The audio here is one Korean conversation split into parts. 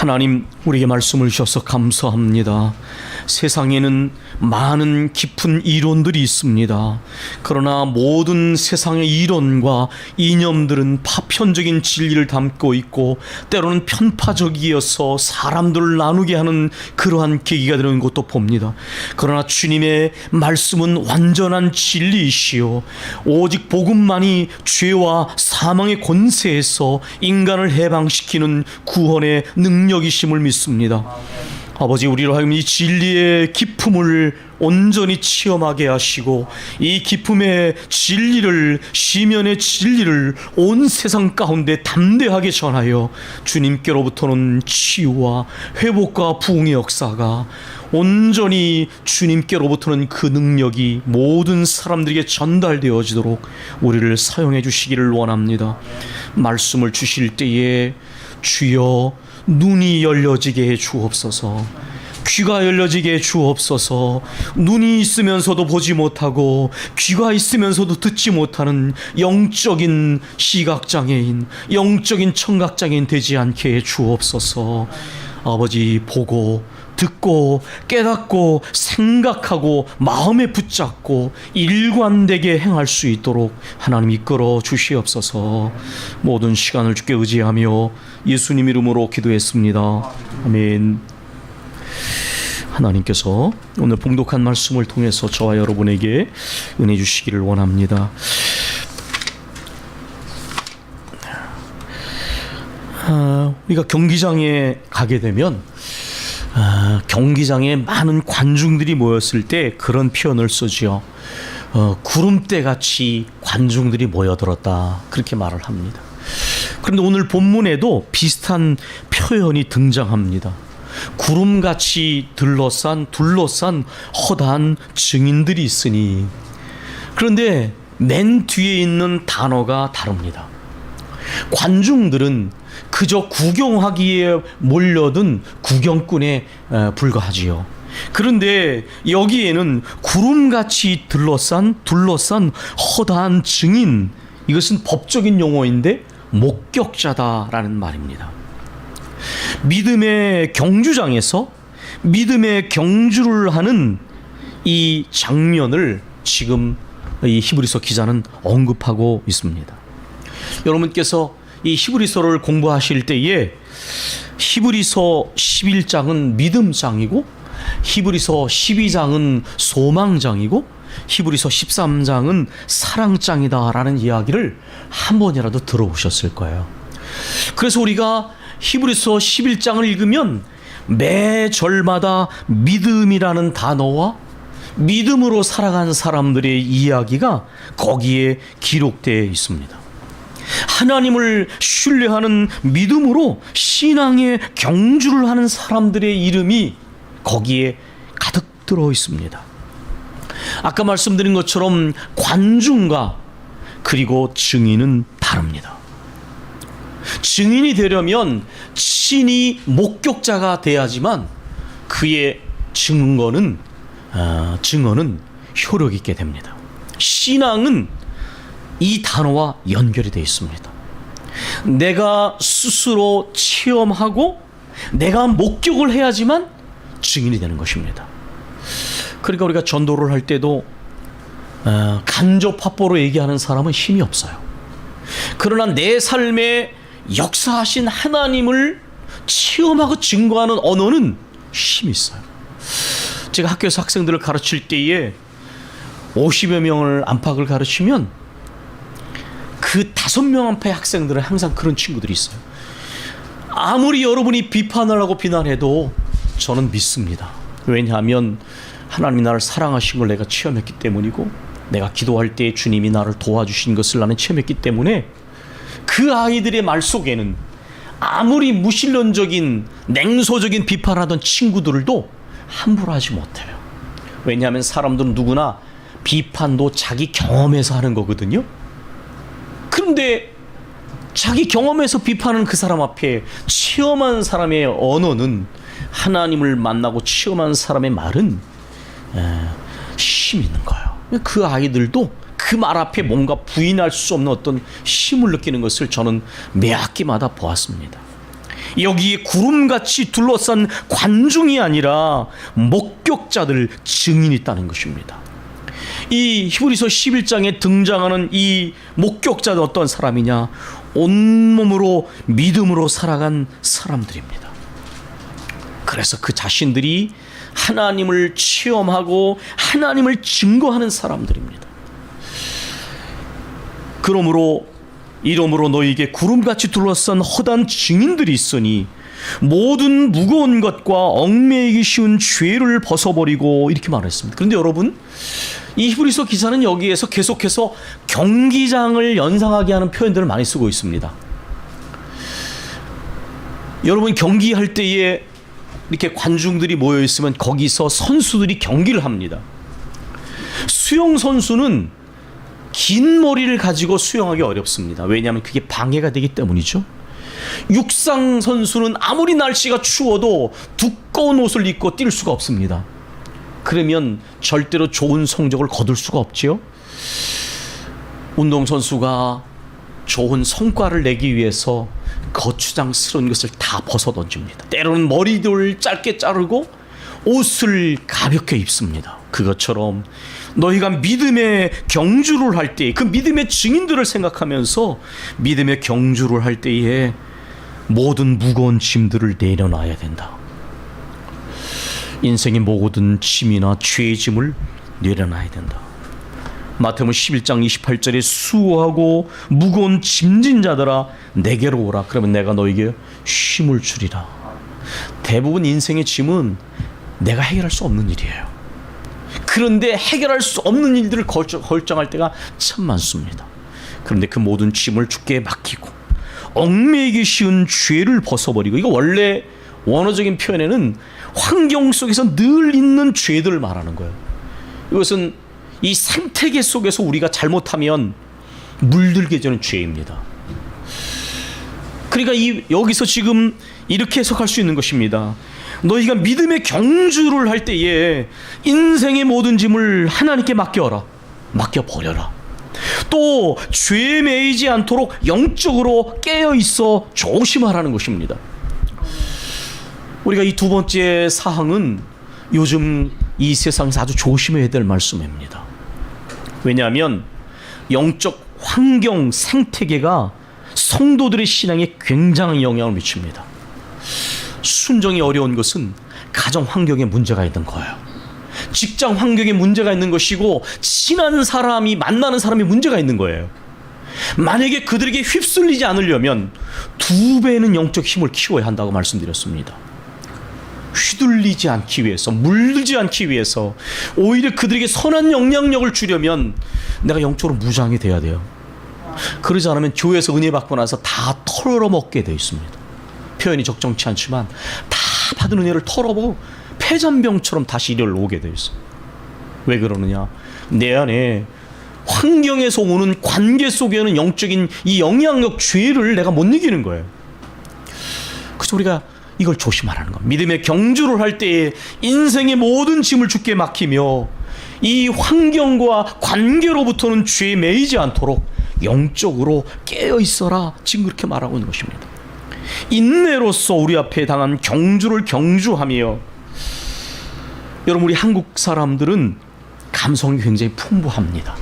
하나님, 우리에게 말씀을 주셔서 감사합니다. 세상에는 많은 깊은 이론들이 있습니다. 그러나 모든 세상의 이론과 이념들은 파편적인 진리를 담고 있고 때로는 편파적이어서 사람들을 나누게 하는 그러한 계기가 되는 것도 봅니다. 그러나 주님의 말씀은 완전한 진리이시오. 오직 복음만이 죄와 사망의 권세에서 인간을 해방시키는 구원의 능력이심을 믿습니다. 아버지, 우리로 하여금 이 진리의 기품을 온전히 체험하게 하시고 이 기품의 진리를, 시면의 진리를 온 세상 가운데 담대하게 전하여 주님께로부터는 치유와 회복과 부흥의 역사가, 온전히 주님께로부터는 그 능력이 모든 사람들에게 전달되어지도록 우리를 사용해 주시기를 원합니다. 말씀을 주실 때에 주여 눈이 열려지게 해 주옵소서. 귀가 열려지게 해 주옵소서. 눈이 있으면서도 보지 못하고 귀가 있으면서도 듣지 못하는 영적인 시각장애인, 영적인 청각장애인 되지 않게 해 주옵소서. 아버지, 보고 듣고 깨닫고 생각하고 마음에 붙잡고 일관되게 행할 수 있도록 하나님 이끌어 주시옵소서. 모든 시간을 주께 의지하며 예수님 이름으로 기도했습니다. 아멘. 하나님께서 오늘 봉독한 말씀을 통해서 저와 여러분에게 은혜 주시기를 원합니다. 우리가 경기장에 가게 되면 경기장에 많은 관중들이 모였을 때 그런 표현을 쓰지요. 구름대같이 관중들이 모여들었다, 그렇게 말을 합니다. 그런데 오늘 본문에도 비슷한 표현이 등장합니다. 구름같이 둘러싼 허다한 증인들이 있으니. 그런데 맨 뒤에 있는 단어가 다릅니다. 관중들은 그저 구경하기에 몰려든 구경꾼에 불과하지요. 그런데 여기에는 구름같이 둘러싼 허다한 증인, 이것은 법적인 용어인데 목격자다라는 말입니다. 믿음의 경주장에서 믿음의 경주를 하는 이 장면을 지금 이 히브리서 기자는 언급하고 있습니다. 여러분께서 이 히브리서를 공부하실 때에 히브리서 11장은 믿음장이고 히브리서 12장은 소망장이고 히브리서 13장은 사랑장이다라는 이야기를 한 번이라도 들어보셨을 거예요. 그래서 우리가 히브리서 11장을 읽으면 매 절마다 믿음이라는 단어와 믿음으로 살아간 사람들의 이야기가 거기에 기록되어 있습니다. 하나님을 신뢰하는 믿음으로 신앙의 경주를 하는 사람들의 이름이 거기에 가득 들어 있습니다. 아까 말씀드린 것처럼 관중과 그리고 증인은 다릅니다. 증인이 되려면 친히 목격자가 돼야지만 그의 증언은 효력 있게 됩니다. 신앙은 이 단어와 연결이 되어 있습니다. 내가 스스로 체험하고 내가 목격을 해야지만 증인이 되는 것입니다. 그러니까 우리가 전도를 할 때도 간접 확보로 얘기하는 사람은 힘이 없어요. 그러나 내 삶에 역사하신 하나님을 체험하고 증거하는 언어는 힘이 있어요. 제가 학교에서 학생들을 가르칠 때에 50여 명을 안팎을 가르치면 그 5명 안팎의 학생들은 항상 그런 친구들이 있어요. 아무리 여러분이 비판을 하고 비난해도 저는 믿습니다. 왜냐하면 하나님이 나를 사랑하신 걸 내가 체험했기 때문이고 내가 기도할 때 주님이 나를 도와주신 것을 나는 체험했기 때문에 그 아이들의 말 속에는 아무리 무신론적인 냉소적인 비판하던 친구들도 함부로 하지 못해요. 왜냐하면 사람들은 누구나 비판도 자기 경험에서 하는 거거든요. 그런데 자기 경험에서 비판하는 그 사람 앞에 체험한 사람의 언어는, 하나님을 만나고 체험한 사람의 말은 힘이 있는 거예요. 그 아이들도 그 말 앞에 뭔가 부인할 수 없는 어떤 힘을 느끼는 것을 저는 매 학기마다 보았습니다. 여기에 구름같이 둘러싼 관중이 아니라 목격자들, 증인이 있다는 것입니다. 이 히브리서 11장에 등장하는 이 목격자는 어떤 사람이냐? 온몸으로 믿음으로 살아간 사람들입니다. 그래서 그 자신들이 하나님을 체험하고 하나님을 증거하는 사람들입니다. 그러므로 이러므로 너희에게 구름같이 둘러싼 허다한 증인들이 있으니 모든 무거운 것과 얽매이기 쉬운 죄를 벗어버리고, 이렇게 말했습니다. 그런데 여러분, 이 히브리서 기사는 여기에서 계속해서 경기장을 연상하게 하는 표현들을 많이 쓰고 있습니다. 여러분, 경기할 때에 이렇게 관중들이 모여 있으면 거기서 선수들이 경기를 합니다. 수영 선수는 긴 머리를 가지고 수영하기 어렵습니다. 왜냐하면 그게 방해가 되기 때문이죠. 육상 선수는 아무리 날씨가 추워도 두꺼운 옷을 입고 뛸 수가 없습니다. 그러면 절대로 좋은 성적을 거둘 수가 없지요. 운동선수가 좋은 성과를 내기 위해서 거추장스러운 것을 다 벗어던집니다. 때로는 머리를 짧게 자르고 옷을 가볍게 입습니다. 그것처럼 너희가 믿음의 경주를 할 때, 그 믿음의 증인들을 생각하면서 믿음의 경주를 할 때에 모든 무거운 짐들을 내려놔야 된다. 인생의 모든 짐이나 죄의 짐을 내려놔야 된다. 마태복음 11장 28절에 수고하고 무거운 짐진 자들아 내게로 오라. 그러면 내가 너에게 쉼을 주리라. 대부분 인생의 짐은 내가 해결할 수 없는 일이에요. 그런데 해결할 수 없는 일들을 결정할 때가 참 많습니다. 그런데 그 모든 짐을 주께 맡기고 얽매이기 쉬운 죄를 벗어버리고, 이거 원래 원어적인 표현에는 환경 속에서 늘 있는 죄들을 말하는 거예요. 이것은 이 생태계 속에서 우리가 잘못하면 물들게 되는 죄입니다. 그러니까 여기서 지금 이렇게 해석할 수 있는 것입니다. 너희가 믿음의 경주를 할 때에 인생의 모든 짐을 하나님께 맡겨버려라. 또 죄에 매이지 않도록 영적으로 깨어있어 조심하라는 것입니다. 우리가 이 두 번째 사항은 요즘 이 세상에서 아주 조심해야 될 말씀입니다. 왜냐하면 영적 환경, 생태계가 성도들의 신앙에 굉장한 영향을 미칩니다. 순종이 어려운 것은 가정 환경에 문제가 있는 거예요. 직장 환경에 문제가 있는 것이고, 친한 사람이, 만나는 사람이 문제가 있는 거예요. 만약에 그들에게 휩쓸리지 않으려면 2배는 영적 힘을 키워야 한다고 말씀드렸습니다. 휘둘리지 않기 위해서, 물들지 않기 위해서, 오히려 그들에게 선한 영향력을 주려면 내가 영적으로 무장이 돼야 돼요. 그러지 않으면 교회에서 은혜 받고 나서 다 털어먹게 되어 있습니다. 표현이 적정치 않지만 다 받은 은혜를 털어보고 폐잔병처럼 다시 일요일 오게 되어 있어요. 왜 그러느냐? 내 안에 환경에서 오는 관계 속에는 영적인 이 영향력, 죄를 내가 못 이기는 거예요. 그래서 우리가 이걸 조심하라는 겁니다. 믿음의 경주를 할 때에 인생의 모든 짐을 주께 맡기며 이 환경과 관계로부터는 죄에 매이지 않도록 영적으로 깨어있어라. 지금 그렇게 말하고 있는 것입니다. 인내로서 우리 앞에 당한 경주를 경주하며, 여러분, 우리 한국 사람들은 감성이 굉장히 풍부합니다.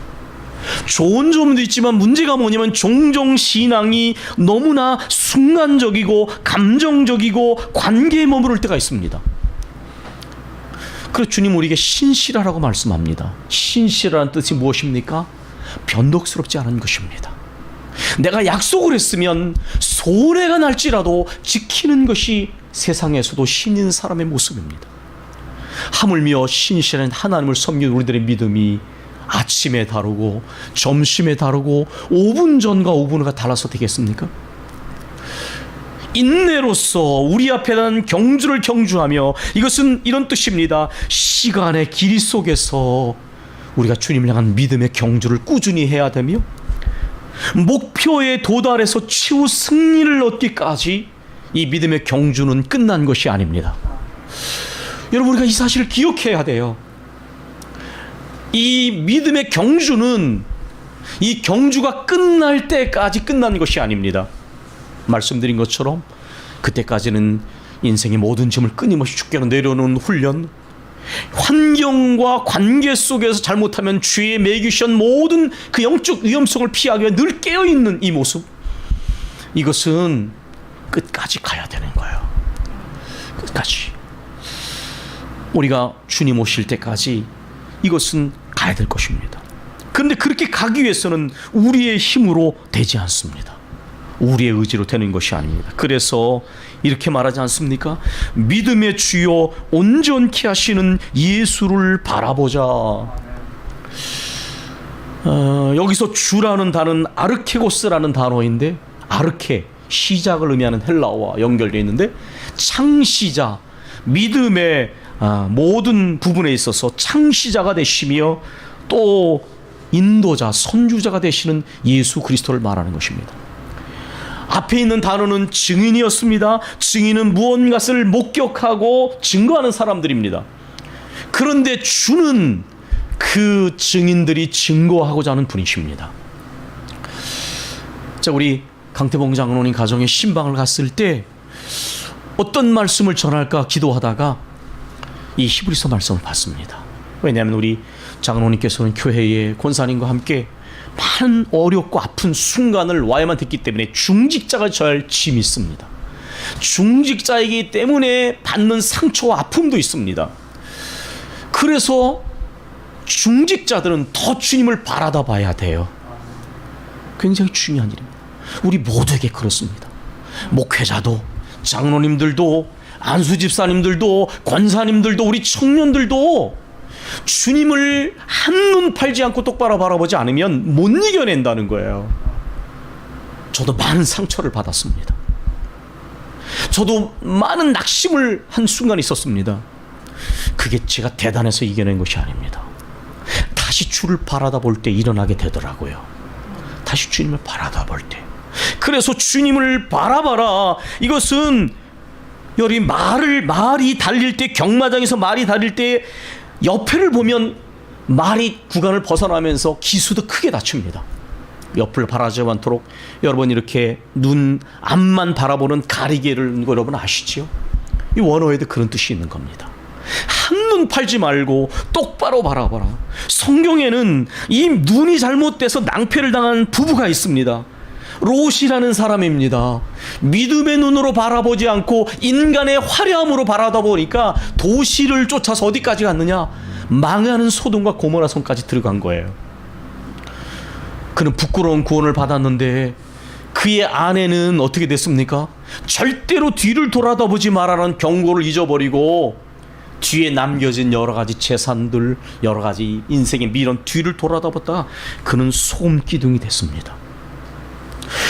좋은 점도 있지만 문제가 뭐냐면 종종 신앙이 너무나 순간적이고 감정적이고 관계에 머무를 때가 있습니다. 그래서 주님 우리에게 신실하라고 말씀합니다. 신실하라는 뜻이 무엇입니까? 변덕스럽지 않은 것입니다. 내가 약속을 했으면 손해가 날지라도 지키는 것이 세상에서도 신인 사람의 모습입니다. 하물며 신실한 하나님을 섬기는 우리들의 믿음이 아침에 다르고 점심에 다르고 5분 전과 5분 후가 달라서 되겠습니까? 인내로서 우리 앞에 난 경주를 경주하며, 이것은 이런 뜻입니다. 시간의 길이 속에서 우리가 주님을 향한 믿음의 경주를 꾸준히 해야 되며, 목표에 도달해서 최후 승리를 얻기까지 이 믿음의 경주는 끝난 것이 아닙니다. 여러분, 우리가 이 사실을 기억해야 돼요. 이 믿음의 경주는 이 경주가 끝날 때까지 끝난 것이 아닙니다. 말씀드린 것처럼 그때까지는 인생의 모든 짐을 끊임없이 주께로 내려놓는 훈련, 환경과 관계 속에서 잘못하면 죄에 매기시던 모든 그 영적 위험성을 피하기 위해 늘 깨어있는 이 모습, 이것은 끝까지 가야 되는 거예요. 끝까지. 우리가 주님 오실 때까지 이것은 가야 될 것입니다. 그런데 그렇게 가기 위해서는 우리의 힘으로 되지 않습니다. 우리의 의지로 되는 것이 아닙니다. 그래서 이렇게 말하지 않습니까? 믿음의 주요 온전케 하시는 예수를 바라보자. 여기서 주라는 단어는 아르케고스라는 단어인데, 아르케, 시작을 의미하는 헬라어와 연결되어 있는데, 창시자, 믿음의 모든 부분에 있어서 창시자가 되시며 또 인도자, 선주자가 되시는 예수 그리스도를 말하는 것입니다. 앞에 있는 단어는 증인이었습니다. 증인은 무언가를 목격하고 증거하는 사람들입니다. 그런데 주는 그 증인들이 증거하고자 하는 분이십니다. 자, 우리 강태봉 장로님 가정에 신방을 갔을 때 어떤 말씀을 전할까 기도하다가 이 히브리서 말씀을 봤습니다. 왜냐하면 우리 장로님께서는 교회의 권사님과 함께 많은 어렵고 아픈 순간을 와야만 됐기 때문에 중직자가 져야 할 짐이 있습니다. 중직자이기 때문에 받는 상처와 아픔도 있습니다. 그래서 중직자들은 더 주님을 바라다 봐야 돼요. 굉장히 중요한 일입니다. 우리 모두에게 그렇습니다. 목회자도, 장로님들도, 안수집사님들도, 권사님들도, 우리 청년들도 주님을 한눈 팔지 않고 똑바로 바라보지 않으면 못 이겨낸다는 거예요. 저도 많은 상처를 받았습니다. 저도 많은 낙심을 한 순간이 있었습니다. 그게 제가 대단해서 이겨낸 것이 아닙니다. 다시 주를 바라다 볼 때 일어나게 되더라고요. 다시 주님을 바라다 볼 때. 그래서 주님을 바라봐라. 이것은 여기 말이 달릴 때, 경마장에서 말이 달릴 때 옆을 보면 말이 구간을 벗어나면서 기수도 크게 다칩니다. 옆을 바라지 않도록 여러분 이렇게 눈 앞만 바라보는 가리개를 여러분 아시죠? 이 원어에도 그런 뜻이 있는 겁니다. 한눈 팔지 말고 똑바로 바라봐라. 성경에는 이 눈이 잘못돼서 낭패를 당한 부부가 있습니다. 롯이라는 사람입니다. 믿음의 눈으로 바라보지 않고 인간의 화려함으로 바라다 보니까 도시를 쫓아서 어디까지 갔느냐? 망하는 소돔과 고모라 성까지 들어간 거예요. 그는 부끄러운 구원을 받았는데 그의 아내는 어떻게 됐습니까? 절대로 뒤를 돌아다보지 말라는 경고를 잊어버리고 뒤에 남겨진 여러 가지 재산들, 여러 가지 인생의 미련, 뒤를 돌아다봤다가 그는 소금 기둥이 됐습니다.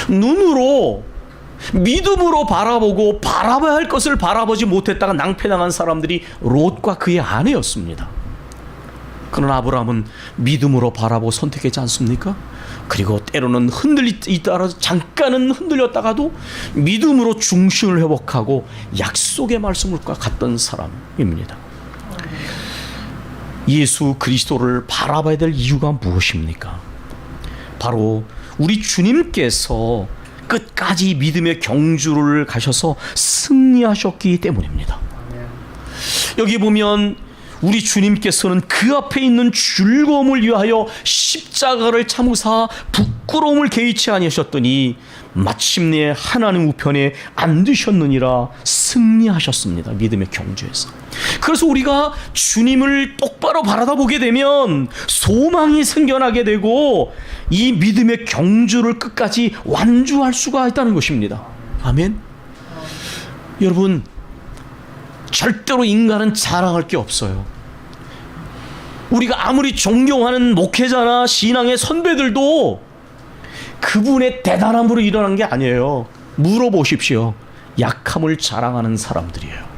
눈으로, 믿음으로 바라보고 바라봐야 할 것을 바라보지 못했다가 낭패당한 사람들이 롯과 그의 아내였습니다. 그러나 아브라함은 믿음으로 바라보고 선택하지 않습니까? 그리고 때로는 흔들리다가 잠깐은 흔들렸다가도 믿음으로 중심을 회복하고 약속의 말씀과 갔던 사람입니다. 예수 그리스도를 바라봐야 될 이유가 무엇입니까? 바로 우리 주님께서 끝까지 믿음의 경주를 가셔서 승리하셨기 때문입니다. 여기 보면 우리 주님께서는 그 앞에 있는 즐거움을 위하여 십자가를 참으사 부끄러움을 개의치 아니하셨더니 마침내 하나님 우편에 앉으셨느니라. 승리하셨습니다. 믿음의 경주에서. 그래서 우리가 주님을 똑바로 바라다 보게 되면 소망이 생겨나게 되고 이 믿음의 경주를 끝까지 완주할 수가 있다는 것입니다. 아멘. 여러분, 절대로 인간은 자랑할 게 없어요. 우리가 아무리 존경하는 목회자나 신앙의 선배들도 그분의 대단함으로 일어난 게 아니에요. 물어보십시오. 약함을 자랑하는 사람들이에요.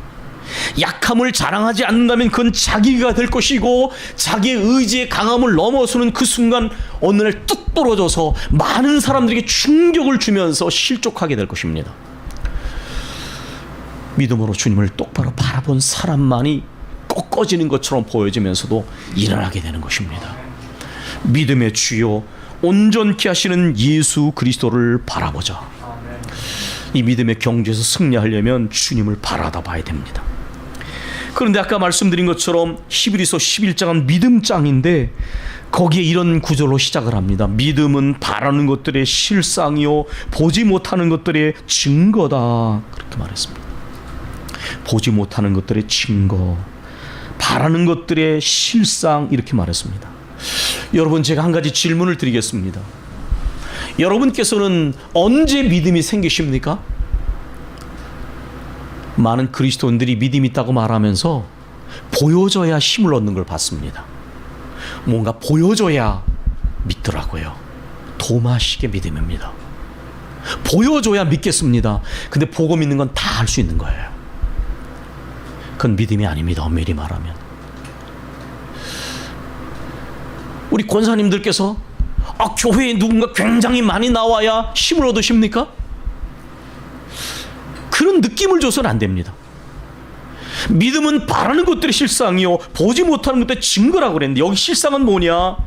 약함을 자랑하지 않는다면 그건 자기가 될 것이고 자기의 의지의 강함을 넘어서는 그 순간 어느 날 뚝 부러져서 많은 사람들에게 충격을 주면서 실족하게 될 것입니다. 믿음으로 주님을 똑바로 바라본 사람만이 꺾어지는 것처럼 보여지면서도 일어나게 되는 것입니다. 믿음의 주요 온전케 하시는 예수 그리스도를 바라보자. 이 믿음의 경주에서 승리하려면 주님을 바라다 봐야 됩니다. 그런데 아까 말씀드린 것처럼 히브리서 11장은 믿음장인데 거기에 이런 구절로 시작을 합니다. 믿음은 바라는 것들의 실상이요 보지 못하는 것들의 증거다. 그렇게 말했습니다. 보지 못하는 것들의 증거, 바라는 것들의 실상, 이렇게 말했습니다. 여러분, 제가 한 가지 질문을 드리겠습니다. 여러분께서는 언제 믿음이 생기십니까? 많은 그리스도인들이 믿음이 있다고 말하면서 보여줘야 힘을 얻는 걸 봤습니다. 뭔가 보여줘야 믿더라고요. 도마식의 믿음입니다. 보여줘야 믿겠습니다. 근데 보고 믿는 건 다 할 수 있는 거예요. 그건 믿음이 아닙니다. 엄밀히 말하면. 우리 권사님들께서 교회에 누군가 굉장히 많이 나와야 힘을 얻으십니까? 그런 느낌을 줘서는 안 됩니다. 믿음은 바라는 것들의 실상이요 보지 못하는 것들의 증거라고 그랬는데, 여기 실상은 뭐냐?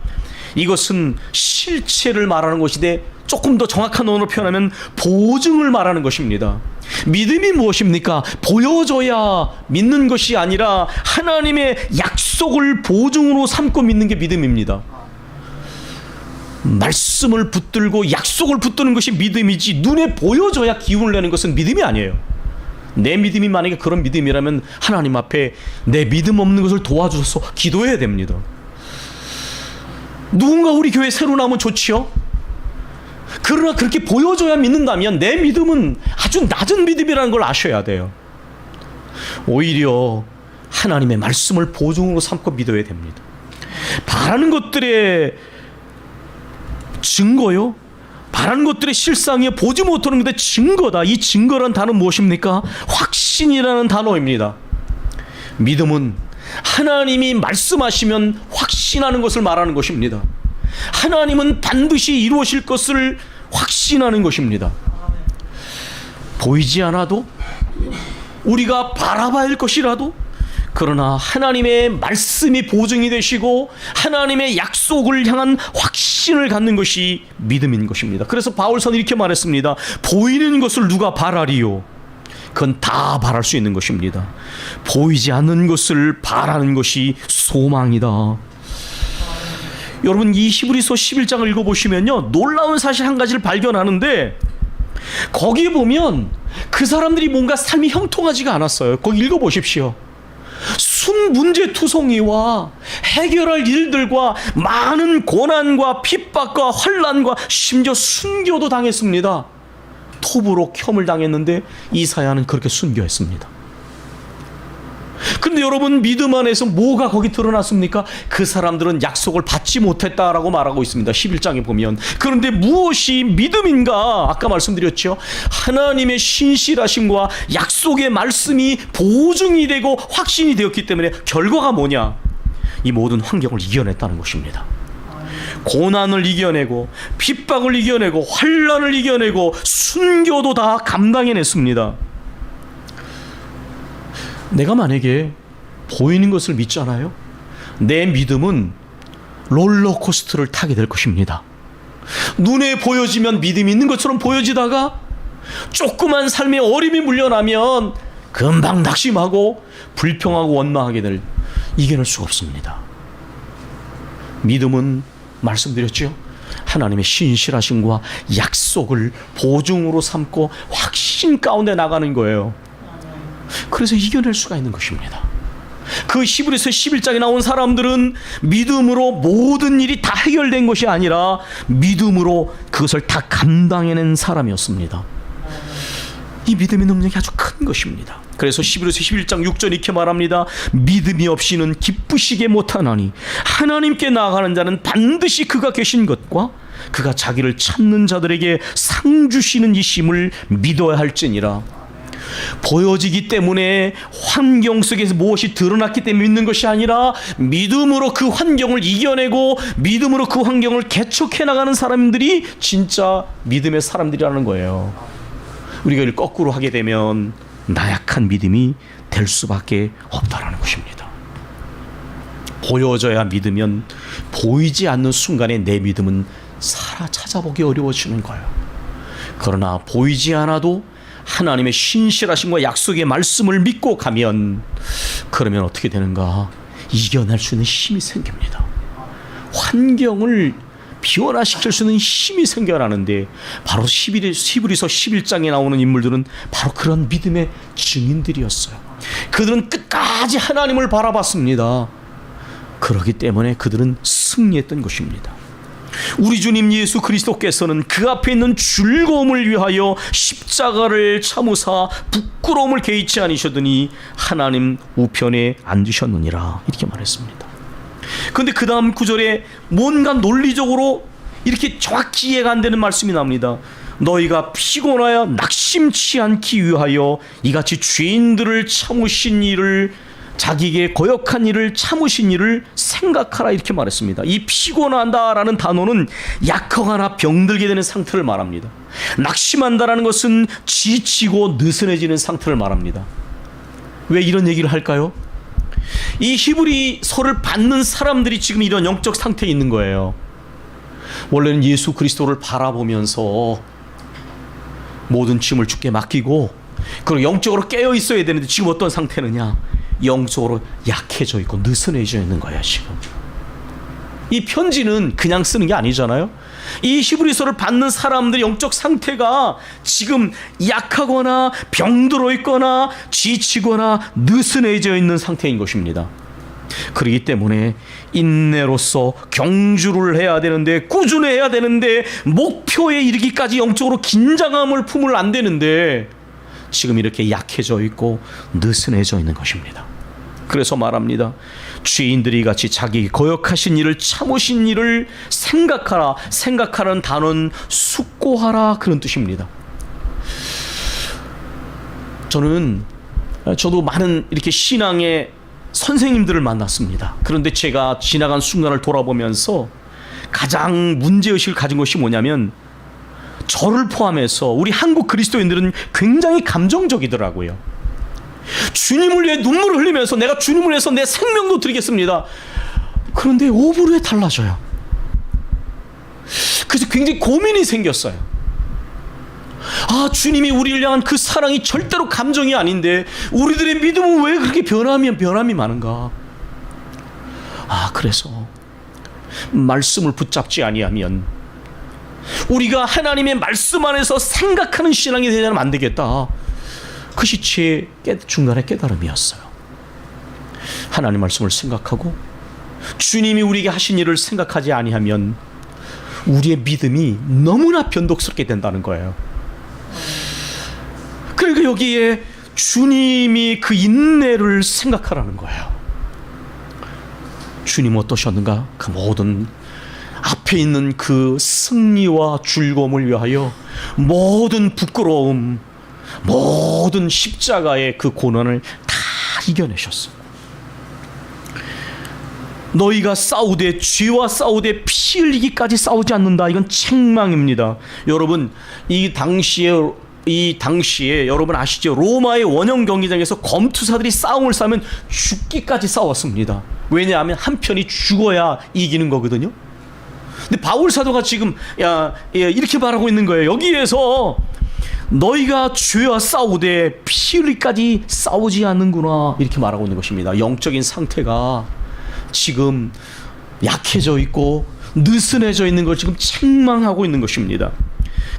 이것은 실체를 말하는 것인데 조금 더 정확한 언어로 표현하면 보증을 말하는 것입니다. 믿음이 무엇입니까? 보여줘야 믿는 것이 아니라 하나님의 약속을 보증으로 삼고 믿는 게 믿음입니다. 말씀을 붙들고 약속을 붙드는 것이 믿음이지, 눈에 보여줘야 기운을 내는 것은 믿음이 아니에요. 내 믿음이 만약에 그런 믿음이라면 하나님 앞에 내 믿음 없는 것을 도와주셔서 기도해야 됩니다. 누군가 우리 교회 새로 나오면 좋지요. 그러나 그렇게 보여줘야 믿는다면 내 믿음은 아주 낮은 믿음이라는 걸 아셔야 돼요. 오히려 하나님의 말씀을 보증으로 삼고 믿어야 됩니다. 바라는 것들의 증거요, 바라는 것들의 실상이요 보지 못하는 것의 증거다. 이 증거란 단어는 무엇입니까? 확신이라는 단어입니다. 믿음은 하나님이 말씀하시면 확신하는 것을 말하는 것입니다. 하나님은 반드시 이루어질 것을 확신하는 것입니다. 보이지 않아도, 우리가 바라봐야 할 것이라도, 그러나 하나님의 말씀이 보증이 되시고 하나님의 약속을 향한 확신을 갖는 것이 믿음인 것입니다. 그래서 바울서는 이렇게 말했습니다. 보이는 것을 누가 바라리요? 그건 다 바랄 수 있는 것입니다. 보이지 않는 것을 바라는 것이 소망이다. 여러분, 이 히브리서 11장을 읽어보시면요, 놀라운 사실 한 가지를 발견하는데, 거기에 보면 그 사람들이 뭔가 삶이 형통하지가 않았어요. 거기 읽어보십시오. 순문제투성이와 해결할 일들과 많은 고난과 핍박과 환난과 심지어 순교도 당했습니다. 톱으로 켬을 당했는데 이사야는 그렇게 순교했습니다. 그런데 여러분, 믿음 안에서 뭐가 거기 드러났습니까? 그 사람들은 약속을 받지 못했다라고 말하고 있습니다. 11장에 보면. 그런데 무엇이 믿음인가? 아까 말씀드렸죠. 하나님의 신실하심과 약속의 말씀이 보증이 되고 확신이 되었기 때문에 결과가 뭐냐? 이 모든 환경을 이겨냈다는 것입니다. 고난을 이겨내고 핍박을 이겨내고 환난을 이겨내고 순교도 다 감당해냈습니다. 내가 만약에 보이는 것을 믿잖아요. 내 믿음은 롤러코스터를 타게 될 것입니다. 눈에 보여지면 믿음이 있는 것처럼 보여지다가 조그만 삶에 어림이 물려나면 금방 낙심하고 불평하고 원망하게 될, 이겨낼 수가 없습니다. 믿음은 말씀드렸죠. 하나님의 신실하심과 약속을 보증으로 삼고 확신 가운데 나가는 거예요. 그래서 이겨낼 수가 있는 것입니다. 그 히브리서 11장에 나온 사람들은 믿음으로 모든 일이 다 해결된 것이 아니라 믿음으로 그것을 다 감당해낸 사람이었습니다. 이 믿음의 능력이 아주 큰 것입니다. 그래서 히브리서 11장 6절 이렇게 말합니다. 믿음이 없이는 기쁘시게 못하나니 하나님께 나아가는 자는 반드시 그가 계신 것과 그가 자기를 찾는 자들에게 상 주시는 이심을 믿어야 할지니라. 보여지기 때문에, 환경 속에서 무엇이 드러났기 때문에 믿는 것이 아니라 믿음으로 그 환경을 이겨내고 믿음으로 그 환경을 개척해 나가는 사람들이 진짜 믿음의 사람들이라는 거예요. 우리가 이를 거꾸로 하게 되면 나약한 믿음이 될 수밖에 없다라는 것입니다. 보여져야 믿으면 보이지 않는 순간에 내 믿음은 찾아보기 어려워지는 거예요. 그러나 보이지 않아도 하나님의 신실하심과 약속의 말씀을 믿고 가면, 그러면 어떻게 되는가? 이겨낼 수 있는 힘이 생깁니다. 환경을 변화시킬 수 있는 힘이 생겨나는데, 바로 히브리서 11장에 나오는 인물들은 바로 그런 믿음의 증인들이었어요. 그들은 끝까지 하나님을 바라봤습니다. 그렇기 때문에 그들은 승리했던 것입니다. 우리 주님 예수 그리스도께서는 그 앞에 있는 즐거움을 위하여 십자가를 참으사 부끄러움을 개의치 아니셨더니 하나님 우편에 앉으셨느니라, 이렇게 말했습니다. 그런데 그 다음 구절에 뭔가 논리적으로 이렇게 정확히 이해가 안 되는 말씀이 나옵니다. 너희가 피곤하여 낙심치 않기 위하여 이같이 죄인들을 참으신 일을, 자기에게 거역한 일을 참으신 일을 생각하라, 이렇게 말했습니다. 이 피곤하다라는 단어는 약하거나 병들게 되는 상태를 말합니다. 낙심한다라는 것은 지치고 느슨해지는 상태를 말합니다. 왜 이런 얘기를 할까요? 이 히브리서를 받는 사람들이 지금 이런 영적 상태에 있는 거예요. 원래는 예수 그리스도를 바라보면서 모든 짐을 주께 맡기고, 그리고 영적으로 깨어 있어야 되는데 지금 어떤 상태느냐? 영적으로 약해져 있고 느슨해져 있는 거야. 지금 이 편지는 그냥 쓰는 게 아니잖아요. 이 히브리서를 받는 사람들의 영적 상태가 지금 약하거나 병들어 있거나 지치거나 느슨해져 있는 상태인 것입니다. 그렇기 때문에 인내로서 경주를 해야 되는데, 꾸준해야 되는데, 목표에 이르기까지 영적으로 긴장함을 품을 안 되는데 지금 이렇게 약해져 있고 느슨해져 있는 것입니다. 그래서 말합니다. 죄인들이 같이 자기 거역하신 일을 참으신 일을 생각하라. 생각하는 단어는 숙고하라, 그런 뜻입니다. 저도 많은 이렇게 신앙의 선생님들을 만났습니다. 그런데 제가 지나간 순간을 돌아보면서 가장 문제의식을 가진 것이 뭐냐면, 저를 포함해서 우리 한국 그리스도인들은 굉장히 감정적이더라고요. 주님을 위해 눈물을 흘리면서 내가 주님을 위해서 내 생명도 드리겠습니다. 그런데 5분 후에 달라져요. 그래서 굉장히 고민이 생겼어요. 아, 주님이 우리를 향한 그 사랑이 절대로 감정이 아닌데 우리들의 믿음은 왜 그렇게 변함이 많은가? 아, 그래서 말씀을 붙잡지 아니하면, 우리가 하나님의 말씀 안에서 생각하는 신앙이 되지 않으면 안 되겠다. 그것이 제 중간의 깨달음이었어요. 하나님 말씀을 생각하고 주님이 우리에게 하신 일을 생각하지 아니하면 우리의 믿음이 너무나 변덕스럽게 된다는 거예요. 그러니까 여기에 주님이 그 인내를 생각하라는 거예요. 주님 어떠셨는가? 그 모든 앞에 있는 그 승리와 즐거움을 위하여 모든 부끄러움, 모든 십자가의 그 고난을 다 이겨내셨어. 너희가 싸우되, 죄와 싸우되 피 흘리기까지 싸우지 않는다. 이건 책망입니다. 여러분, 이 당시에 여러분 아시죠? 로마의 원형 경기장에서 검투사들이 싸움을 싸우면 죽기까지 싸웠습니다. 왜냐하면 한 편이 죽어야 이기는 거거든요. 근데 바울 사도가 지금 이렇게 말하고 있는 거예요. 여기에서 너희가 죄와 싸우되 피 흘리기까지 싸우지 않는구나, 이렇게 말하고 있는 것입니다. 영적인 상태가 지금 약해져 있고 느슨해져 있는 걸 지금 책망하고 있는 것입니다.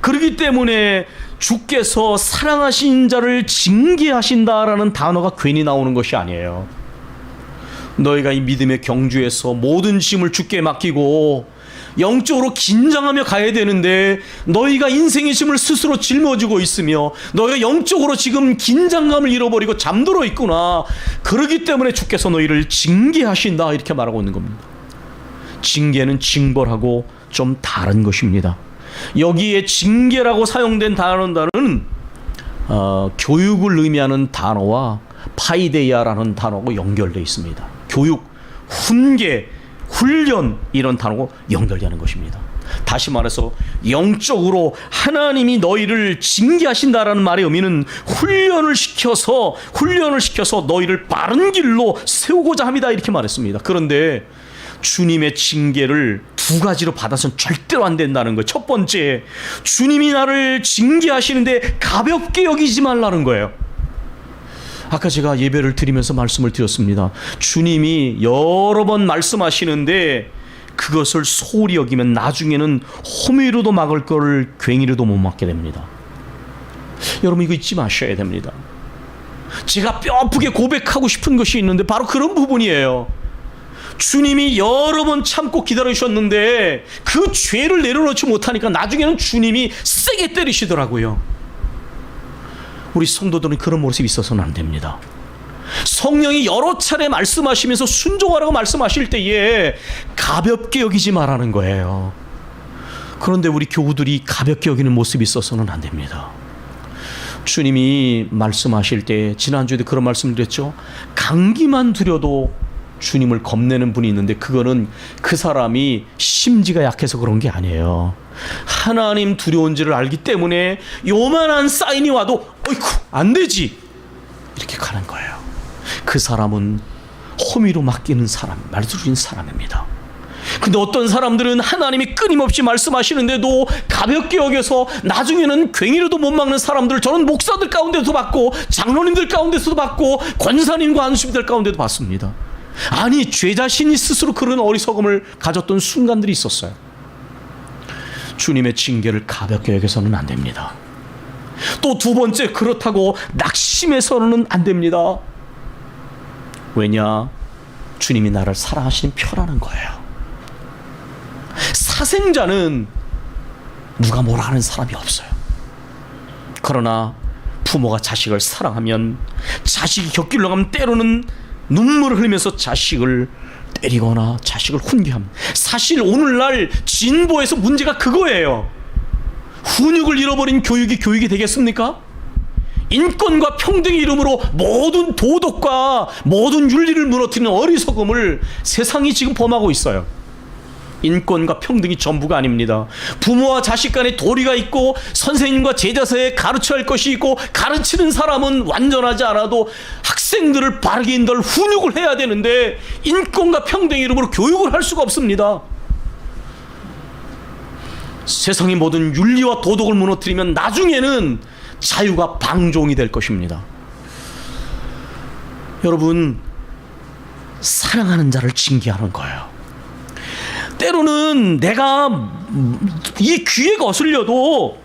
그렇기 때문에 주께서 사랑하신 자를 징계하신다라는 단어가 괜히 나오는 것이 아니에요. 너희가 이 믿음의 경주에서 모든 짐을 주께 맡기고 영적으로 긴장하며 가야 되는데, 너희가 인생의 짐을 스스로 짊어지고 있으며 너희가 영적으로 지금 긴장감을 잃어버리고 잠들어 있구나. 그렇기 때문에 주께서 너희를 징계하신다, 이렇게 말하고 있는 겁니다. 징계는 징벌하고 좀 다른 것입니다. 여기에 징계라고 사용된 단어는 교육을 의미하는 단어와 파이데이아라는 단어하고 연결되어 있습니다. 교육, 훈계, 훈련, 이런 단어고 연결되는 것입니다. 다시 말해서 영적으로 하나님이 너희를 징계하신다라는 말의 의미는 훈련을 시켜서 너희를 바른 길로 세우고자 합니다, 이렇게 말했습니다. 그런데 주님의 징계를 두 가지로 받아서는 절대로 안 된다는 거예요. 첫 번째, 주님이 나를 징계하시는데 가볍게 여기지 말라는 거예요. 아까 제가 예배를 드리면서 말씀을 드렸습니다. 주님이 여러 번 말씀하시는데 그것을 소홀히 여기면 나중에는 호미로도 막을 거를 괭이로도 못 막게 됩니다. 여러분, 이거 잊지 마셔야 됩니다. 제가 뼈아프게 고백하고 싶은 것이 있는데 바로 그런 부분이에요. 주님이 여러 번 참고 기다리셨는데 그 죄를 내려놓지 못하니까 나중에는 주님이 세게 때리시더라고요. 우리 성도들은 그런 모습이 있어서는 안 됩니다. 성령이 여러 차례 말씀하시면서 순종하라고 말씀하실 때에 가볍게 여기지 말라는 거예요. 그런데 우리 교우들이 가볍게 여기는 모습이 있어서는 안 됩니다. 주님이 말씀하실 때 지난주에도 그런 말씀 드렸죠. 감기만 두려도 주님을 겁내는 분이 있는데 그거는 그 사람이 심지가 약해서 그런 게 아니에요. 하나님 두려운지를 알기 때문에 요만한 사인이 와도 어이쿠 안 되지 이렇게 가는 거예요. 그 사람은 호미로 맡기는 사람, 말씀하신 사람입니다. 근데 어떤 사람들은 하나님이 끊임없이 말씀하시는데도 가볍게 여겨서 나중에는 괭이로도 못 막는 사람들, 저는 목사들 가운데도 봤고 장로님들 가운데서도 봤고 권사님과 안수님들 가운데도 봤습니다. 아니, 죄 자신이 스스로 그런 어리석음을 가졌던 순간들이 있었어요. 주님의 징계를 가볍게 여겨서는 안 됩니다. 또 두 번째, 그렇다고 낙심해서는 안 됩니다. 왜냐? 주님이 나를 사랑하시는 표라는 거예요. 사생자는 누가 뭐라 하는 사람이 없어요. 그러나 부모가 자식을 사랑하면 자식이 곁길로 가면 때로는 눈물을 흘리면서 자식을 때리거나 자식을 훈계합니다. 사실 오늘날 진보에서 문제가 그거예요. 훈육을 잃어버린 교육이 교육이 되겠습니까? 인권과 평등의 이름으로 모든 도덕과 모든 윤리를 무너뜨리는 어리석음을 세상이 지금 범하고 있어요. 인권과 평등이 전부가 아닙니다. 부모와 자식 간에 도리가 있고 선생님과 제자 사이에 가르쳐야 할 것이 있고 가르치는 사람은 완전하지 않아도 학생들을 바르게 인도할 훈육을 해야 되는데 인권과 평등의 이름으로 교육을 할 수가 없습니다. 세상의 모든 윤리와 도덕을 무너뜨리면 나중에는 자유가 방종이 될 것입니다. 여러분, 사랑하는 자를 징계하는 거예요. 때로는 내가 이 귀에 거슬려도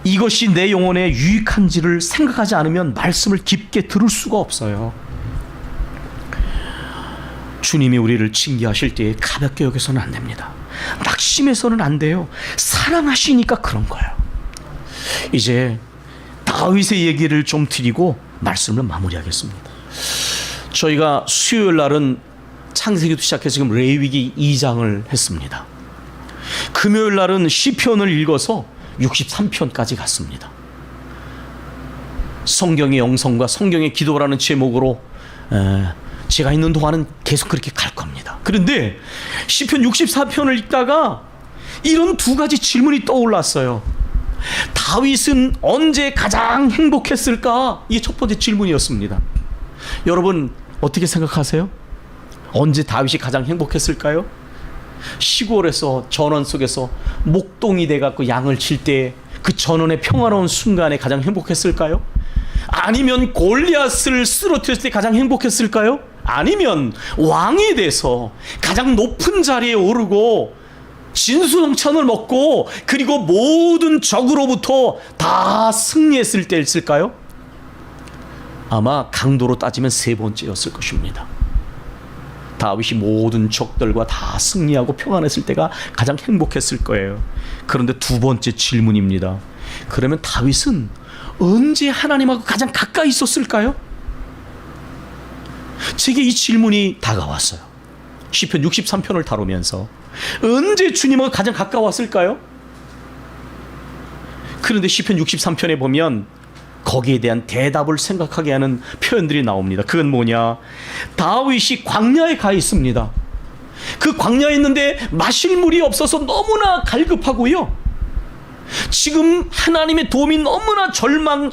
이것이 내 영혼에 유익한지를 생각하지 않으면 말씀을 깊게 들을 수가 없어요. 주님이 우리를 징계하실 때 가볍게 여겨서는 안 됩니다. 낙심해서는 안 돼요. 사랑하시니까 그런 거예요. 이제 다윗의 얘기를 좀 드리고 말씀을 마무리하겠습니다. 저희가 수요일 날은 창세기부터 시작해서 지금 레위기 2장을 했습니다. 금요일 날은 시편을 읽어서 63편까지 갔습니다. 성경의 영성과 성경의 기도라는 제목으로 제가 있는 동안은 계속 그렇게 갈 겁니다. 그런데 시편 64편을 읽다가 이런 두 가지 질문이 떠올랐어요. 다윗은 언제 가장 행복했을까? 이게 첫 번째 질문이었습니다. 여러분 어떻게 생각하세요? 언제 다윗이 가장 행복했을까요? 시골에서 전원 속에서 목동이 돼갖고 양을 칠 때 그 전원의 평화로운 순간에 가장 행복했을까요? 아니면 골리앗을 쓰러뜨렸을 때 가장 행복했을까요? 아니면 왕이 돼서 가장 높은 자리에 오르고 진수성찬을 먹고 그리고 모든 적으로부터 다 승리했을 때였을까요? 아마 강도로 따지면 세 번째였을 것입니다. 다윗이 모든 적들과 다 승리하고 평안했을 때가 가장 행복했을 거예요. 그런데 두 번째 질문입니다. 그러면 다윗은 언제 하나님하고 가장 가까이 있었을까요? 제게 이 질문이 다가왔어요. 시편 63편을 다루면서 언제 주님하고 가장 가까웠을까요? 그런데 시편 63편에 보면 거기에 대한 대답을 생각하게 하는 표현들이 나옵니다. 그건 뭐냐? 다윗이 광야에 가 있습니다. 그 광야에 있는데 마실 물이 없어서 너무나 갈급하고요. 지금 하나님의 도움이 너무나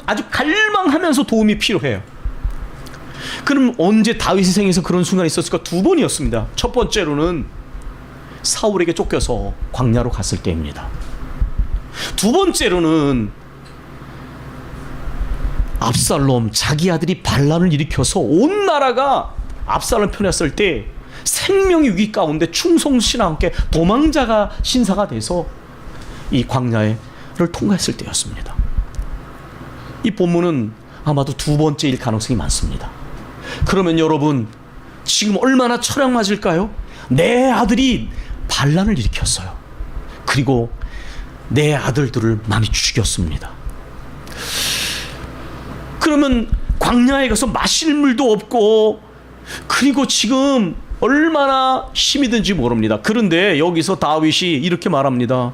아주 갈망하면서 도움이 필요해요. 그럼 언제 다윗의 생에서 그런 순간이 있었을까? 두 번이었습니다. 첫 번째로는 사울에게 쫓겨서 광야로 갔을 때입니다. 두 번째로는 압살롬, 자기 아들이 반란을 일으켜서 온 나라가 압살롬 편이었을 때 생명의 위기 가운데 충성신과 함께 도망자가 신사가 돼서 이 광야를 통과했을 때였습니다. 이 본문은 아마도 두 번째일 가능성이 많습니다. 그러면 여러분, 지금 얼마나 철학 맞을까요? 내 아들이 반란을 일으켰어요. 그리고 내 아들들을 많이 죽였습니다. 그러면 광야에 가서 마실 물도 없고, 그리고 지금 얼마나 힘이 든지 모릅니다. 그런데 여기서 다윗이 이렇게 말합니다.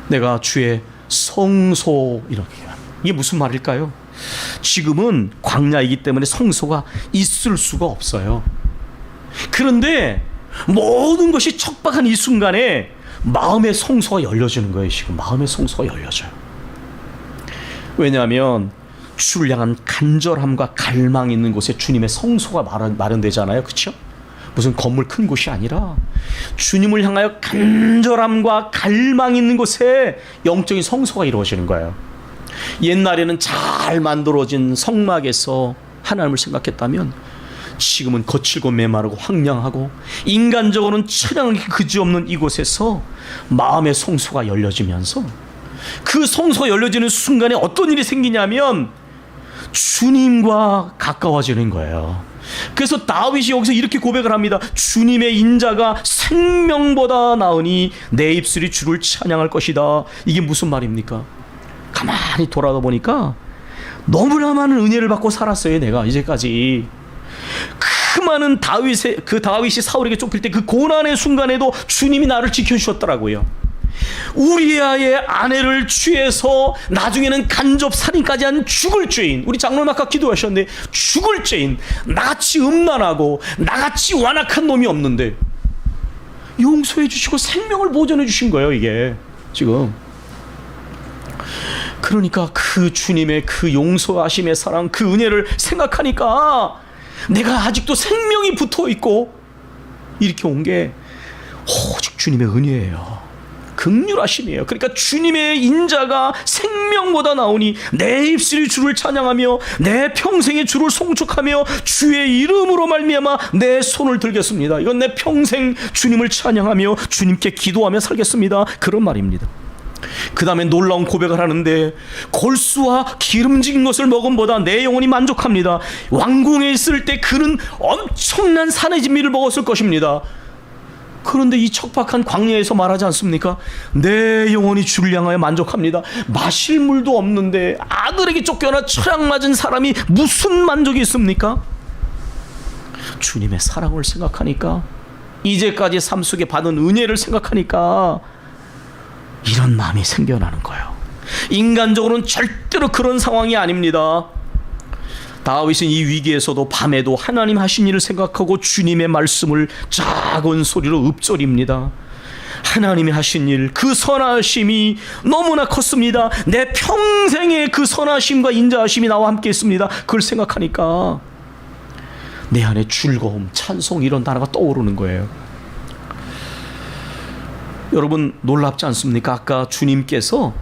내가 주의 성소, 이렇게. 이게 무슨 말일까요? 지금은 광야이기 때문에 성소가 있을 수가 없어요. 그런데 모든 것이 척박한 이 순간에 마음의 성소가 열려지는 거예요. 지금 마음의 성소가 열려져요. 왜냐하면 주를 향한 간절함과 갈망이 있는 곳에 주님의 성소가 마련되잖아요. 그렇죠? 무슨 건물 큰 곳이 아니라 주님을 향하여 간절함과 갈망이 있는 곳에 영적인 성소가 이루어지는 거예요. 옛날에는 잘 만들어진 성막에서 하나님을 생각했다면 지금은 거칠고 메마르고 황량하고 인간적으로는 처량하기 그지없는 이곳에서 마음의 성소가 열려지면서 그 성소가 열려지는 순간에 어떤 일이 생기냐면 주님과 가까워지는 거예요. 그래서 다윗이 여기서 이렇게 고백을 합니다. 주님의 인자가 생명보다 나으니 내 입술이 주를 찬양할 것이다. 이게 무슨 말입니까? 가만히 돌아보니까 너무나 많은 은혜를 받고 살았어요. 내가 이제까지 그 많은 다윗이 사울에게 쫓길 때 그 고난의 순간에도 주님이 나를 지켜주셨더라고요. 우리아의 아내를 취해서 나중에는 간접 살인까지 한 죽을 죄인, 우리 장로님 아까 기도하셨는데 죽을 죄인, 나같이 음란하고 나같이 완악한 놈이 없는데 용서해 주시고 생명을 보존해 주신 거예요. 이게 지금 그러니까 그 주님의 그 용서하심의 사랑, 그 은혜를 생각하니까 내가 아직도 생명이 붙어있고 이렇게 온 게 오직 주님의 은혜예요. 긍휼하심이에요. 그러니까 주님의 인자가 생명보다 나오니 내 입술이 주를 찬양하며 내 평생에 주를 송축하며 주의 이름으로 말미암아 내 손을 들겠습니다. 이건 내 평생 주님을 찬양하며 주님께 기도하며 살겠습니다. 그런 말입니다. 그 다음에 놀라운 고백을 하는데 골수와 기름진 것을 먹음보다 내 영혼이 만족합니다. 왕궁에 있을 때 그는 엄청난 산의 진미를 먹었을 것입니다. 그런데 이 척박한 광야에서 말하지 않습니까? 내 영혼이 주를 향하여 만족합니다. 마실 물도 없는데 아들에게 쫓겨나 처량 맞은 사람이 무슨 만족이 있습니까? 주님의 사랑을 생각하니까, 이제까지 삶 속에 받은 은혜를 생각하니까 이런 마음이 생겨나는 거예요. 인간적으로는 절대로 그런 상황이 아닙니다. 다윗은 이 위기에서도 밤에도 하나님 하신 일을 생각하고 주님의 말씀을 작은 소리로 읊조립니다. 하나님이 하신 일, 그 선하심이 너무나 컸습니다. 내 평생의 그 선하심과 인자하심이 나와 함께 있습니다. 그걸 생각하니까 내 안에 즐거움, 찬송, 이런 단어가 떠오르는 거예요. 여러분 놀랍지 않습니까? 아까 주님께서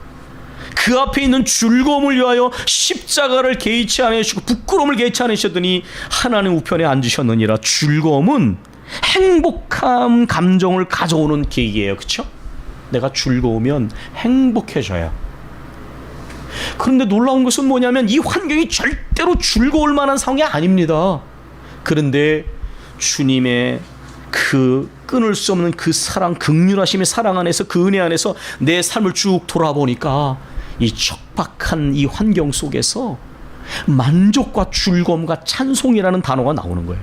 그 앞에 있는 즐거움을 위하여 십자가를 개의치 않으시고 부끄러움을 개의치 않으셨더니 하나님 우편에 앉으셨느니라. 즐거움은 행복한 감정을 가져오는 계기예요. 그렇죠? 내가 즐거우면 행복해져요. 그런데 놀라운 것은 뭐냐면 이 환경이 절대로 즐거울 만한 상황이 아닙니다. 그런데 주님의 그 끊을 수 없는 그 사랑, 긍휼하심의 사랑 안에서, 그 은혜 안에서 내 삶을 쭉 돌아보니까 이 척박한 이 환경 속에서 만족과 즐거움과 찬송이라는 단어가 나오는 거예요.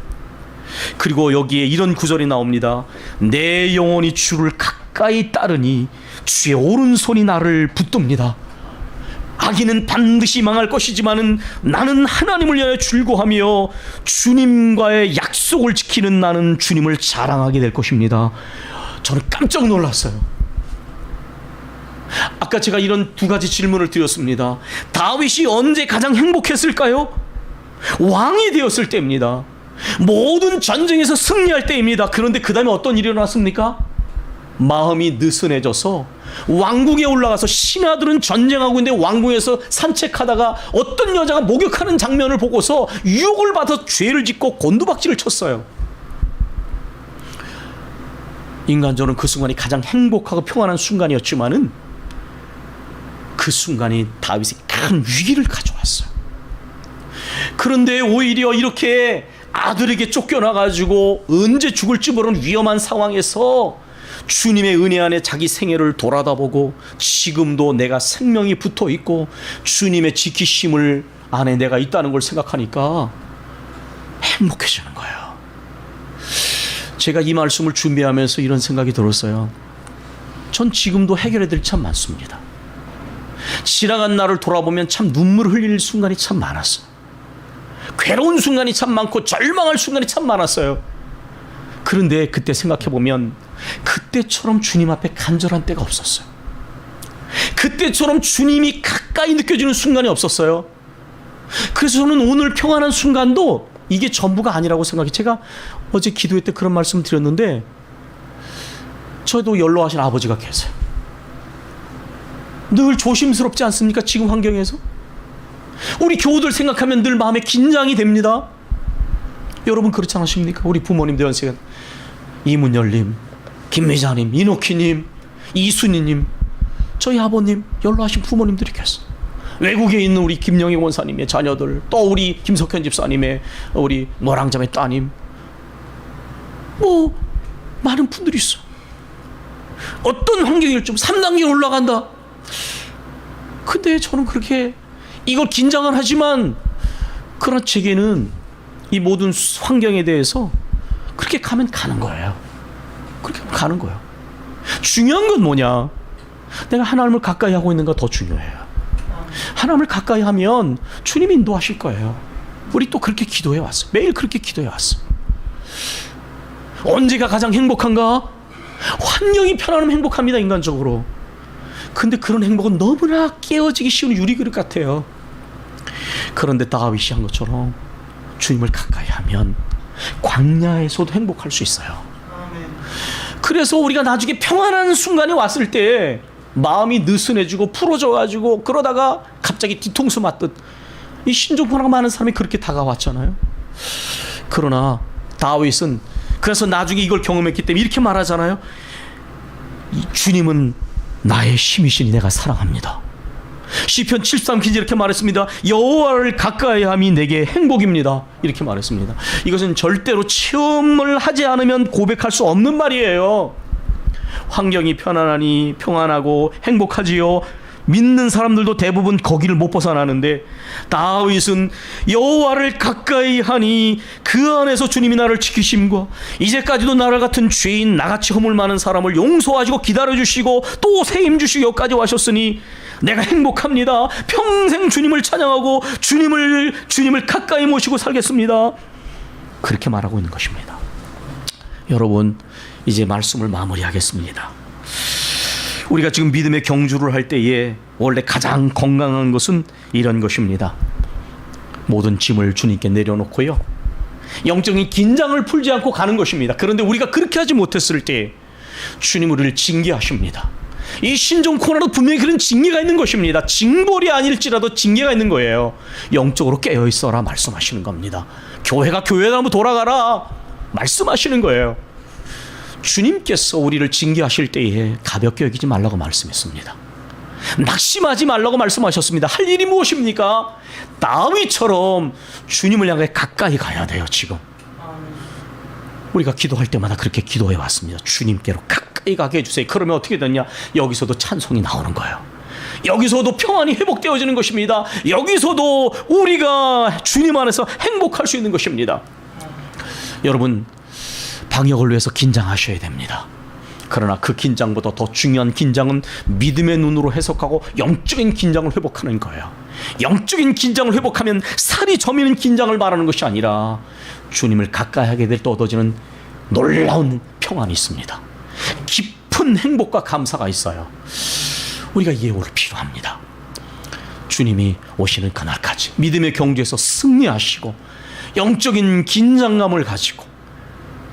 그리고 여기에 이런 구절이 나옵니다. 내 영혼이 주를 가까이 따르니 주의 오른손이 나를 붙듭니다. 악인은 반드시 망할 것이지만은 나는 하나님을 위하여 즐거워하며 주님과의 약속을 지키는 나는 주님을 자랑하게 될 것입니다. 저는 깜짝 놀랐어요. 아까 제가 이런 두 가지 질문을 드렸습니다. 다윗이 언제 가장 행복했을까요? 왕이 되었을 때입니다. 모든 전쟁에서 승리할 때입니다. 그런데 그 다음에 어떤 일이 일어났습니까? 마음이 느슨해져서 왕궁에 올라가서 신하들은 전쟁하고 있는데 왕궁에서 산책하다가 어떤 여자가 목욕하는 장면을 보고서 유혹을 받아서 죄를 짓고 곤두박질을 쳤어요. 인간적으로는 그 순간이 가장 행복하고 평안한 순간이었지만은 그 순간이 다윗에 큰 위기를 가져왔어요. 그런데 오히려 이렇게 아들에게 쫓겨나가지고 언제 죽을지 모르는 위험한 상황에서 주님의 은혜 안에 자기 생애를 돌아다보고 지금도 내가 생명이 붙어 있고 주님의 지키심을 안에 내가 있다는 걸 생각하니까 행복해지는 거예요. 제가 이 말씀을 준비하면서 이런 생각이 들었어요. 전 지금도 해결해야 될 참 많습니다. 지나간 날을 돌아보면 참 눈물 흘릴 순간이 참 많았어요. 괴로운 순간이 참 많고 절망할 순간이 참 많았어요. 그런데 그때 생각해보면 그때처럼 주님 앞에 간절한 때가 없었어요. 그때처럼 주님이 가까이 느껴지는 순간이 없었어요. 그래서 저는 오늘 평안한 순간도 이게 전부가 아니라고 생각해요. 제가 어제 기도회 때 그런 말씀 드렸는데 저도 연로하신 아버지가 계세요. 늘 조심스럽지 않습니까? 지금 환경에서 우리 교우들 생각하면 늘 마음에 긴장이 됩니다. 여러분 그렇지 않으십니까? 우리 부모님들 연세가 이문열님, 김미자님, 이노키님, 이순희님, 저희 아버님, 연로하신 부모님들이 계세요. 외국에 있는 우리 김영희 원사님의 자녀들, 또 우리 김석현 집사님의 우리 노랑자매 따님, 많은 분들이 있어. 어떤 환경일 좀 3단계 올라간다. 근데 저는 그렇게 이걸 긴장을 하지만 그러나 제게는 이 모든 환경에 대해서 그렇게 가면 가는 거예요. 그렇게 가는 거예요. 중요한 건 뭐냐? 내가 하나님을 가까이 하고 있는가 더 중요해요. 하나님을 가까이 하면 주님이 인도하실 거예요. 우리 또 그렇게 기도해 왔어요. 매일 그렇게 기도해 왔어요. 언제가 가장 행복한가? 환경이 편안하면 행복합니다, 인간적으로. 근데 그런 행복은 너무나 깨어지기 쉬운 유리그릇 같아요. 그런데 다윗이 한 것처럼 주님을 가까이 하면 광야에서도 행복할 수 있어요. 그래서 우리가 나중에 평안한 순간이 왔을 때 마음이 느슨해지고 풀어져가지고 그러다가 갑자기 뒤통수 맞듯 이 신종포나가 많은 사람이 그렇게 다가왔잖아요. 그러나 다윗은 그래서 나중에 이걸 경험했기 때문에 이렇게 말하잖아요. 주님은 나의 힘이시니 내가 사랑합니다. 시편 73편 이렇게 말했습니다. 여호와를 가까이함이 내게 행복입니다. 이렇게 말했습니다. 이것은 절대로 체험을 하지 않으면 고백할 수 없는 말이에요. 환경이 편안하니 평안하고 행복하지요. 믿는 사람들도 대부분 거기를 못 벗어나는데 다윗은 여호와를 가까이 하니 그 안에서 주님이 나를 지키심과 이제까지도 나를 같은 죄인 나같이 허물 많은 사람을 용서하시고 기다려주시고 또 새 힘 주시고 여기까지 와셨으니 내가 행복합니다. 평생 주님을 찬양하고 주님을 가까이 모시고 살겠습니다. 그렇게 말하고 있는 것입니다. 여러분 이제 말씀을 마무리하겠습니다. 우리가 지금 믿음의 경주를 할 때에 원래 가장 건강한 것은 이런 것입니다. 모든 짐을 주님께 내려놓고요, 영적인 긴장을 풀지 않고 가는 것입니다. 그런데 우리가 그렇게 하지 못했을 때 주님 우리를 징계하십니다. 이 신종 코너도 분명히 그런 징계가 있는 것입니다. 징벌이 아닐지라도 징계가 있는 거예요. 영적으로 깨어있어라 말씀하시는 겁니다. 교회가 교회로 한번 돌아가라 말씀하시는 거예요. 주님께서 우리를 징계하실 때에 가볍게 여기지 말라고 말씀했습니다. 낙심하지 말라고 말씀하셨습니다. 할 일이 무엇입니까? 다윗처럼 주님을 향해 가까이 가야 돼요. 지금 우리가 기도할 때마다 그렇게 기도해 왔습니다. 주님께로 가까이 가게 해주세요. 그러면 어떻게 되냐? 여기서도 찬송이 나오는 거예요. 여기서도 평안이 회복되어지는 것입니다. 여기서도 우리가 주님 안에서 행복할 수 있는 것입니다. 여러분 방역을 위해서 긴장하셔야 됩니다. 그러나 그 긴장보다 더 중요한 긴장은 믿음의 눈으로 해석하고 영적인 긴장을 회복하는 거예요. 영적인 긴장을 회복하면 살이 저미는 긴장을 말하는 것이 아니라 주님을 가까이 하게 될 때 얻어지는 놀라운 평안이 있습니다. 깊은 행복과 감사가 있어요. 우리가 이해 오늘 필요합니다. 주님이 오시는 그날까지 믿음의 경주에서 승리하시고 영적인 긴장감을 가지고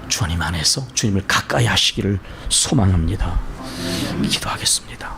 주님 안에서 주님을 가까이 하시기를 소망합니다. 기도하겠습니다.